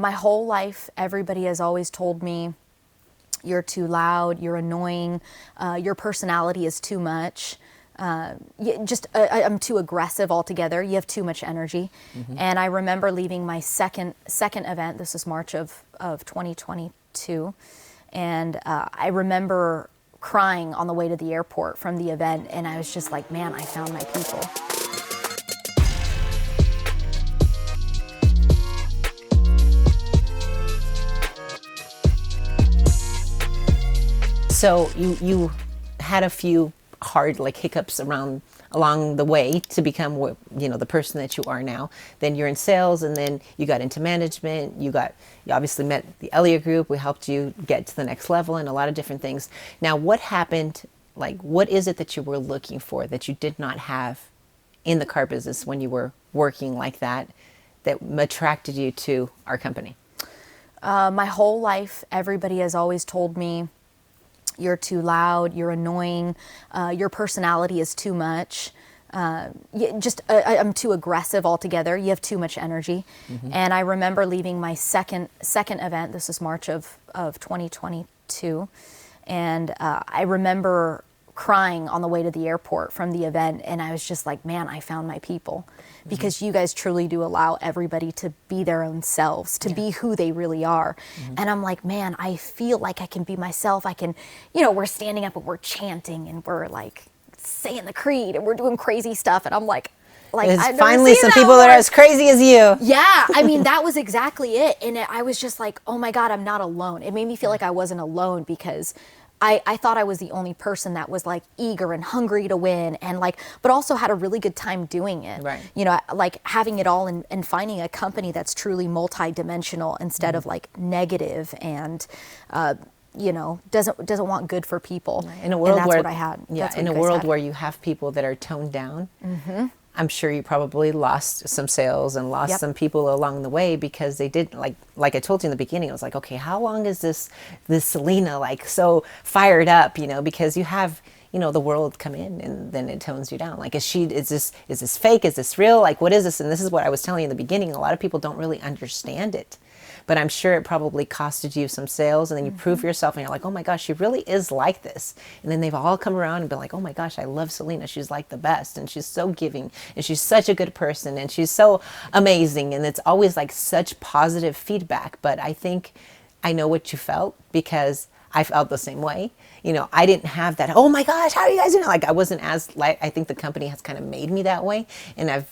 My whole life, everybody has always told me, you're too loud, you're annoying, your personality is too much. I'm too aggressive altogether. You have too much energy. And I remember leaving my second event. This is March of 2022. And I remember crying on the way to the airport from the event. And I was just like, man, I found my people. So you had a few hard hiccups along the way to become the person that you are now. Then you're in sales, and then you got into management. You obviously met the Elliott Group. We helped you get to the next level and a lot of different things. Now, what happened? What is it that you were looking for that you did not have in the car business when you were working like that attracted you to our company? My whole life, everybody has always told me, you're too loud, you're annoying, your personality is too much. I'm too aggressive altogether. You have too much energy. And I remember leaving my second event. This is March of 2022. And I remember crying on the way to the airport from the event. And I was just like, man, I found my people. Because you guys truly do allow everybody to be their own selves, to be who they really are. And I'm like, man, I feel like I can be myself. I can, we're standing up and we're chanting and we're saying the creed and we're doing crazy stuff. And I'm like there's finally some people that are as crazy as you. Yeah, I mean, that was exactly it. And I was just like, oh my God, I'm not alone. It made me feel like I wasn't alone because I thought I was the only person that was eager and hungry to win and but also had a really good time doing it. Right. Having it all and finding a company that's truly multi-dimensional instead of negative and, doesn't want good for people. In a world and that's where, what I had. Yeah, in a world where you have people that are toned down, I'm sure you probably lost some sales and lost some people along the way because they did like I told you in the beginning. I was like, okay, how long is this Celina so fired up? Because you have the world come in and then it tones you down. Is this fake? Is this real? What is this? And this is what I was telling you in the beginning. A lot of people don't really understand it. But I'm sure it probably costed you some sales, and then you prove yourself and you're like, oh my gosh, she really is like this. And then they've all come around and been like, oh my gosh, I love Celina. She's the best, and she's so giving, and she's such a good person, and she's so amazing. And it's always such positive feedback. But I think I know what you felt because I felt the same way. I didn't have that, oh my gosh, how are you guys doing? I wasn't as I think the company has kind of made me that way. And I've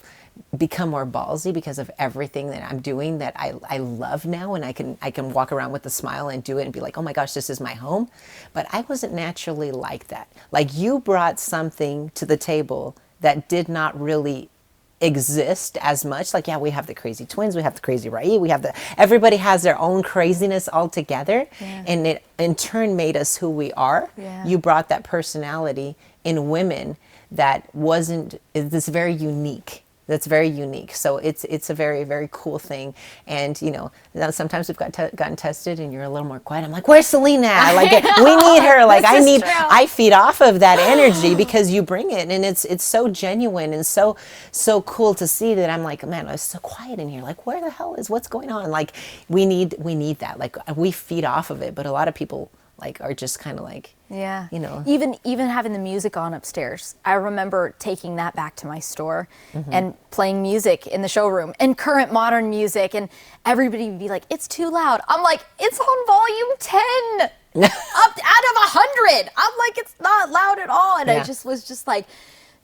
become more ballsy because of everything that I'm doing that I love now, and I can walk around with a smile and do it and be like, oh my gosh, this is my home. But I wasn't naturally like that. You brought something to the table that did not really exist as much. We have the crazy twins, we have the crazy Rai, everybody has their own craziness all together, and it in turn made us who we are. You brought that personality in women that is very unique. That's very unique. So it's a very, very cool thing. And, sometimes we've gotten tested and you're a little more quiet. I'm like, where's Celina? We need her. I feed off of that energy because you bring it. And it's so genuine and so cool to see that. I'm like, man, it's so quiet in here. Where the hell what's going on? We need that. We feed off of it. But a lot of people are just kind of yeah. Even having the music on upstairs. I remember taking that back to my store and playing music in the showroom and current modern music, and everybody would be like, it's too loud. I'm like, it's on volume 10 up out of 100. I'm like, it's not loud at all. And I just was just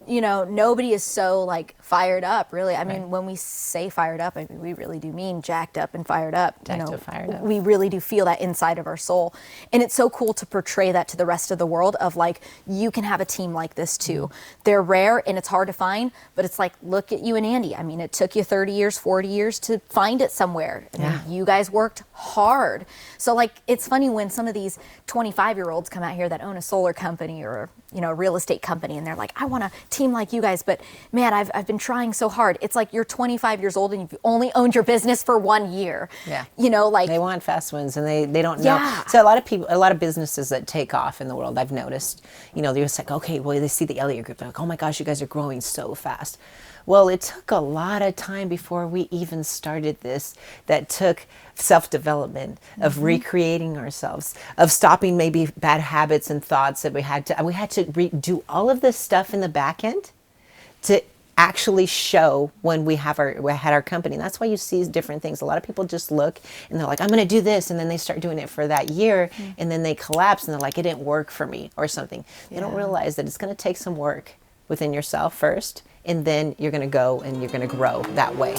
nobody is so fired up, really. I mean, when we say fired up, we really do mean jacked up and fired up. Fired up. We really do feel that inside of our soul. And it's so cool to portray that to the rest of the world of you can have a team like this too. They're rare and it's hard to find, but it's look at you and Andy. I mean, it took you 30 years, 40 years to find it somewhere. And you guys worked hard. So it's funny when some of these 25-year-olds come out here that own a solar company or a real estate company, and they're like, I want a team like you guys, but man, I've been trying so hard. It's you're 25 years old and you've only owned your business for 1 year. Yeah. They want fast wins and they don't know. So a lot of businesses that take off in the world, I've noticed, they're just okay, well, they see the Elliott Group. They're like, oh my gosh, you guys are growing so fast. Well, it took a lot of time before we even started this. That took self-development, of recreating ourselves, of stopping maybe bad habits and thoughts that we had to do all of this stuff in the back end to actually show when we had our company. And that's why you see different things. A lot of people just look and they're like, I'm going to do this. And then they start doing it for that year and then they collapse and they're like, it didn't work for me or something. They don't realize that it's going to take some work within yourself first. And then you're going to go and you're going to grow that way.